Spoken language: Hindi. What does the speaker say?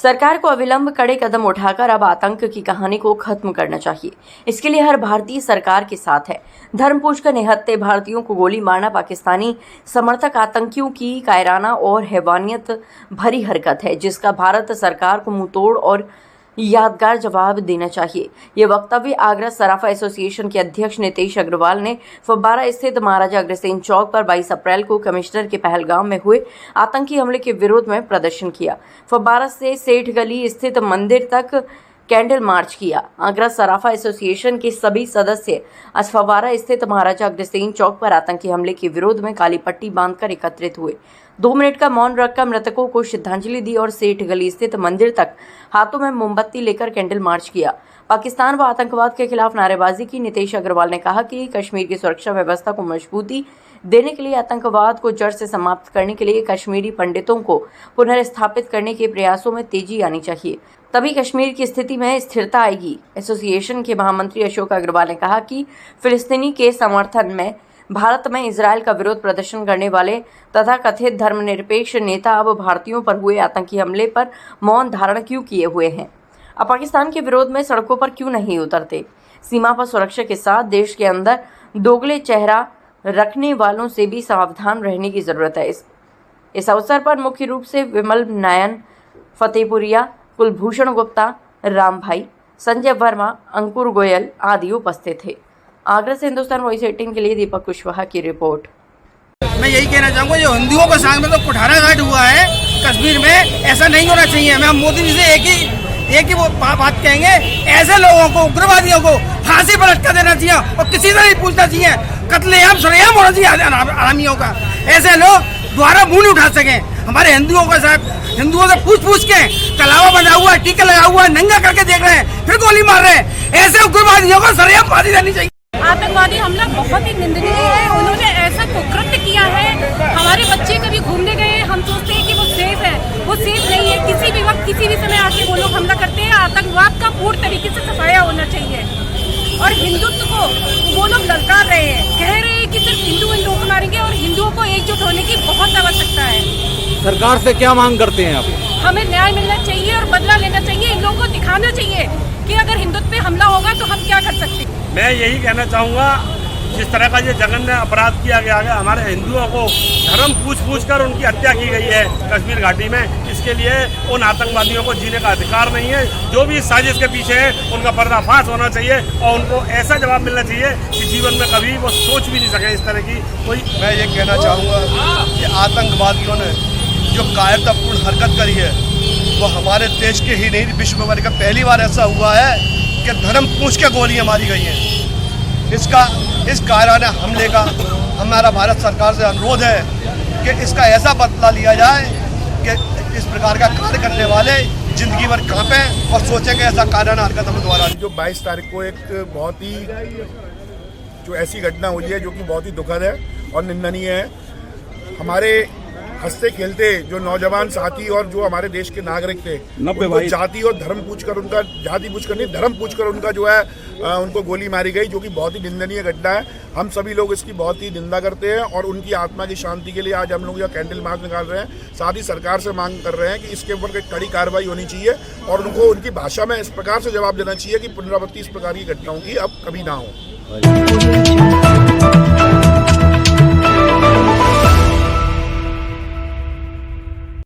सरकार को अविलंब कड़े कदम उठाकर अब आतंक की कहानी को खत्म करना चाहिए। इसके लिए हर भारतीय सरकार के साथ है। धर्म पूछकर निहत्थे भारतीयों को गोली मारना पाकिस्तानी समर्थक आतंकियों की कायराना और हैवानियत भरी हरकत है, जिसका भारत सरकार को मुंहतोड़ और यादगार जवाब देना चाहिए। ये वक्तव्य आगरा सराफा एसोसिएशन के अध्यक्ष नितेश अग्रवाल ने फव्वारा स्थित महाराजा अग्रसेन चौक पर 22 अप्रैल को कमिश्नर के पहलगाम में हुए आतंकी हमले के विरोध में प्रदर्शन किया। फव्वारा से सेठ गली स्थित मंदिर तक कैंडल मार्च किया। आगरा सराफा एसोसिएशन के सभी सदस्य आज फव्वारा स्थित महाराजा अग्रसेन चौक पर आतंकी हमले के विरोध में काली पट्टी बांधकर एकत्रित हुए। 2 मिनट का मौन रखकर मृतकों को श्रद्धांजलि दी और सेठ गली स्थित मंदिर तक हाथों में मोमबत्ती लेकर कैंडल मार्च किया। पाकिस्तान व आतंकवाद के खिलाफ नारेबाजी की। नितेश अग्रवाल ने कहा कि कश्मीर की सुरक्षा व्यवस्था को मजबूती देने के लिए, आतंकवाद को जड़ से समाप्त करने के लिए कश्मीरी पंडितों को पुनर्स्थापित करने के प्रयासों में तेजी आनी चाहिए, तभी कश्मीर की स्थिति में स्थिरता आएगी। एसोसिएशन के महामंत्री अशोक अग्रवाल ने कहा कि फिलिस्तीनी के समर्थन में भारत में इजरायल का विरोध प्रदर्शन करने वाले तथा कथित धर्मनिरपेक्ष नेता अब भारतीयों पर हुए आतंकी हमले पर मौन धारण क्यों किए हुए हैं, अब पाकिस्तान के विरोध में सड़कों पर क्यों नहीं उतरते। सीमा पर सुरक्षा के साथ देश के अंदर दोगले चेहरा रखने वालों से भी सावधान रहने की जरूरत है। इस अवसर पर मुख्य रूप से विमल नायन, फतेहपुरिया, कुलभूषण गुप्ता, राम भाई, संजय वर्मा, अंकुर गोयल आदि उपस्थित थे। आगरा से हिंदुस्तान वॉइस 18 के लिए दीपक कुशवाहा की रिपोर्ट। मैं यही कहना चाहूँगा, जो हिंदुओं के साथ में तो कुठाराघाट हुआ है कश्मीर में, ऐसा नहीं होना चाहिए। हम मोदी जी से एक ही वो बात कहेंगे, ऐसे लोगों को, उग्रवादियों को फांसी पर लटका देना चाहिए और किसी से नहीं पूछना चाहिए। कत्लेआम सरेआम होना चाहिए आरामियों का। ऐसे लोग दोबारा मुंह नहीं उठा सके। हमारे हिंदुओं के साथ, हिंदुओं से पूछ के कलावा बना हुआ है, टीका लगा हुआ है, नंगा करके देख रहे हैं, फिर गोली मार रहे हैं। ऐसे उग्रवादियों को सरेआम फांसी देनी चाहिए। आतंकवादी हमला बहुत ही निंदनीय है। उन्होंने ऐसा कुकृत्य किया है। हमारे बच्चे कभी घूमने गए, हम सोचते हैं कि वो सेफ है, वो सेफ नहीं है। किसी भी वक्त, किसी भी समय आके वो लोग हमला करते हैं। आतंकवाद का पूर्ण तरीके से सफाया होना चाहिए और हिंदुत्व को वो लोग ललकार रहे हैं, कह रहे हैं कि सिर्फ हिंदुओं को मारेंगे और हिंदुओं को एकजुट होने की बहुत आवश्यकता है। सरकार से क्या मांग करते हैं आप? हमें न्याय मिलना चाहिए और बदला लेना चाहिए। इन लोगों को दिखाना चाहिए कि अगर हिंदुत्व पे हमला होगा तो हम क्या कर सकते हैं। मैं यही कहना चाहूँगा, जिस तरह का ये जघन्य अपराध किया गया है, हमारे हिंदुओं को धर्म पूछ कर उनकी हत्या की गई है कश्मीर घाटी में, इसके लिए उन आतंकवादियों को जीने का अधिकार नहीं है। जो भी इस साजिश के पीछे है, उनका पर्दाफाश होना चाहिए और उनको ऐसा जवाब मिलना चाहिए कि जीवन में कभी वो सोच भी नहीं सके इस तरह की कोई। मैं ये कहना चाहूँगा कि आतंकवादियों ने जो कायरतापूर्ण हरकत करी है, वो हमारे देश के ही नहीं, विश्व भर का पहली बार ऐसा हुआ है कि धर्म पूछ के गोलियां मारी गई हैं। इस कायराना हमले का हमारा भारत सरकार से अनुरोध है कि इसका ऐसा बदला लिया जाए कि इस प्रकार का कार्य करने वाले जिंदगी भर कांपें और सोचें कि ऐसा कायराना हरकत हमें दोबारा। जो 22 तारीख को एक बहुत ही जो ऐसी घटना हुई है जो कि बहुत ही दुखद है और निंदनीय है। हमारे हंसते खेलते जो नौजवान साथी और जो हमारे देश के नागरिक थे, उनको जाति और धर्म पूछकर, उनका जाति पूछकर नहीं, धर्म पूछकर उनका जो है उनको गोली मारी गई, जो कि बहुत ही निंदनीय घटना है। हम सभी लोग इसकी बहुत ही निंदा करते हैं और उनकी आत्मा की शांति के लिए आज हम लोग यह कैंडल मार्च निकाल रहे हैं। साथ ही सरकार से मांग कर रहे हैं कि इसके ऊपर एक कड़ी कार्रवाई होनी चाहिए और उनको उनकी भाषा में इस प्रकार से जवाब देना चाहिए कि पुनरावृत्ति इस प्रकार की घटनाओं की अब कभी ना हो।